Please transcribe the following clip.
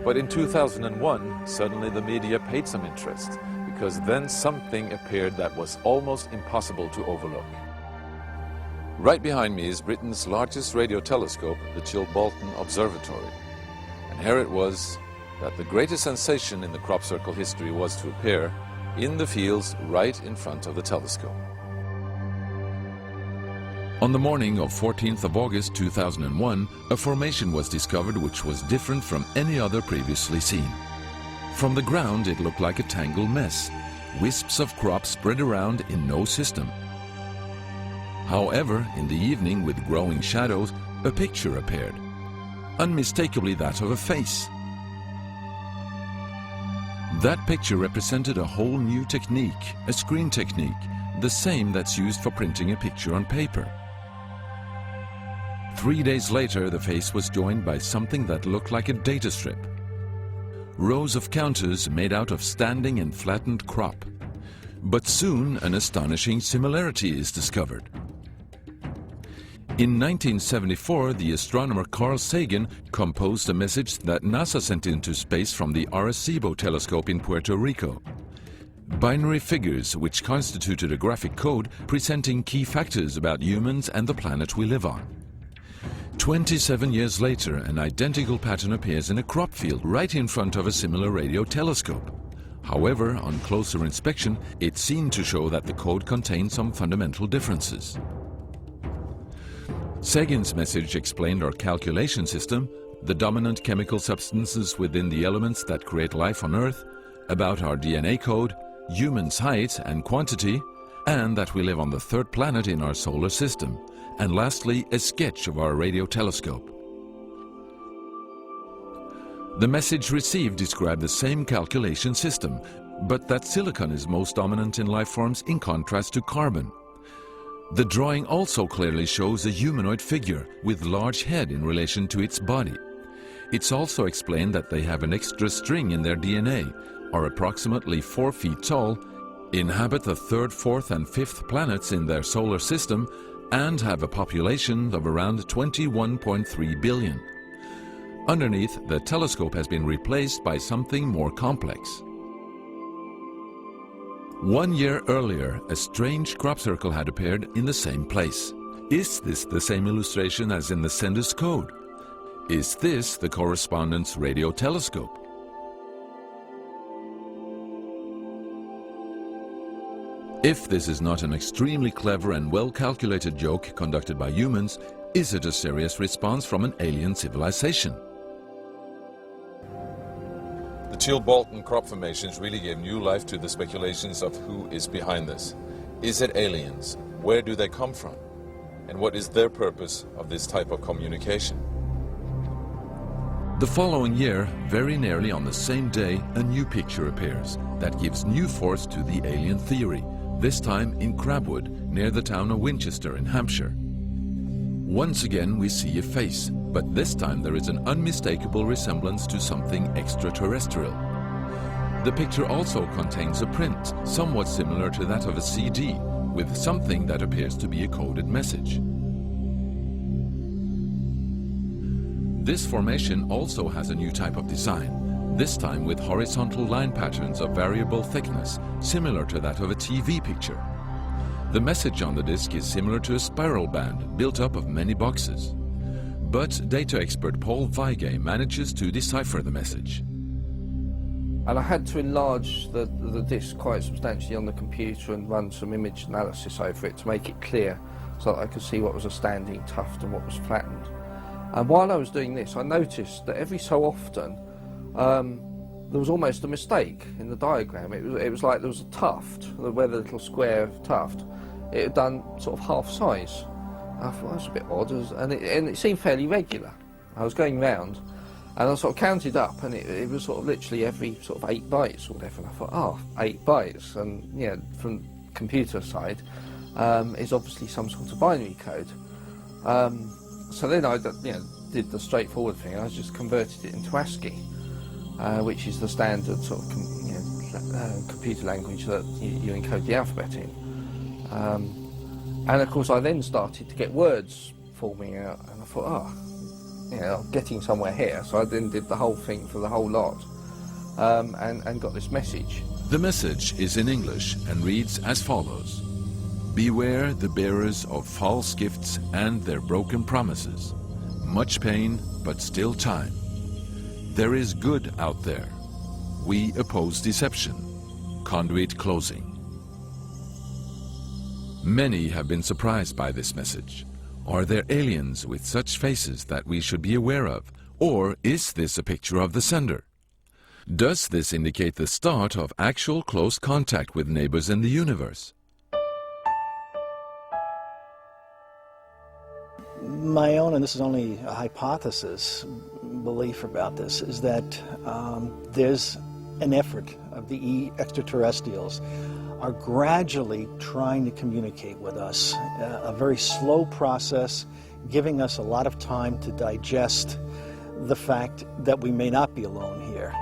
But in 2001, suddenly the media paid some interest, because then something appeared that was almost impossible to overlook. Right behind me is Britain's largest radio telescope, the Chilbolton Observatory. And here it was that the greatest sensation in the crop circle history was to appear in the fields right in front of the telescope. On the morning of 14th of August 2001, a formation was discovered which was different from any other previously seen. From the ground it looked like a tangled mess, wisps of crop spread around in no system. However, in the evening with growing shadows, a picture appeared, unmistakably that of a face. That picture represented a whole new technique, a screen technique, the same that's used for printing a picture on paper. 3 days later, the face was joined by something that looked like a data strip. Rows of counters made out of standing and flattened crop. But soon an astonishing similarity is discovered. In 1974, the astronomer Carl Sagan composed a message that NASA sent into space from the Arecibo telescope in Puerto Rico. Binary figures which constituted a graphic code presenting key factors about humans and the planet we live on. 27 years later, an identical pattern appears in a crop field right in front of a similar radio telescope. However, on closer inspection, it seemed to show that the code contained some fundamental differences. Sagan's message explained our calculation system, the dominant chemical substances within the elements that create life on Earth, about our DNA code, humans' height and quantity, and that we live on the third planet in our solar system, and lastly, a sketch of our radio telescope. The message received described the same calculation system, but that silicon is most dominant in life forms in contrast to carbon. The drawing also clearly shows a humanoid figure with large head in relation to its body. It's also explained that they have an extra string in their DNA, are approximately 4 feet tall, inhabit the third, fourth and fifth planets in their solar system, and have a population of around 21.3 billion. Underneath, the telescope has been replaced by something more complex. 1 year earlier, a strange crop circle had appeared in the same place. Is this the same illustration as in the sender's code? Is this the correspondent's radio telescope? If this is not an extremely clever and well-calculated joke conducted by humans, is it a serious response from an alien civilization? The Chilbolton crop formations really gave new life to the speculations of who is behind this. Is it aliens? Where do they come from? And what is their purpose of this type of communication? The following year, very nearly on the same day, a new picture appears that gives new force to the alien theory, this time in Crabwood, near the town of Winchester in Hampshire. Once again we see a face, but this time there is an unmistakable resemblance to something extraterrestrial. The picture also contains a print, somewhat similar to that of a CD, with something that appears to be a coded message. This formation also has a new type of design, this time with horizontal line patterns of variable thickness, similar to that of a TV picture. The message on the disc is similar to a spiral band built up of many boxes. But data expert Paul Weige manages to decipher the message. And I had to enlarge the disc quite substantially on the computer and run some image analysis over it to make it clear so that I could see what was a standing tuft and what was flattened. And while I was doing this, I noticed that every so often there was almost a mistake in the diagram. It was like there was a tuft, where the little square tuft, it had done sort of half size. I thought that's a bit odd, and it seemed fairly regular. I was going round, and I sort of counted up, and it was sort of literally every sort of 8 bytes or whatever. And I thought, oh, 8 bytes, and yeah, from computer side, is obviously some sort of binary code. So then I did the straightforward thing. I just converted it into ASCII, which is the standard sort of computer language that you encode the alphabet in. And of course I then started to get words forming out, and I thought, you know, getting somewhere here. So I then did the whole thing for the whole lot, and got this message. The message is in English and reads as follows. Beware the bearers of false gifts and their broken promises. Much pain, but still time. There is good out there. We oppose deception. Conduit closing. Many have been surprised by this message. Are there aliens with such faces that we should be aware of? Or is this a picture of the sender? Does this indicate the start of actual close contact with neighbors in the universe? My own, and this is only a hypothesis, belief about this, is that there's an effort of the extraterrestrials are gradually trying to communicate with us, a very slow process, giving us a lot of time to digest the fact that we may not be alone here.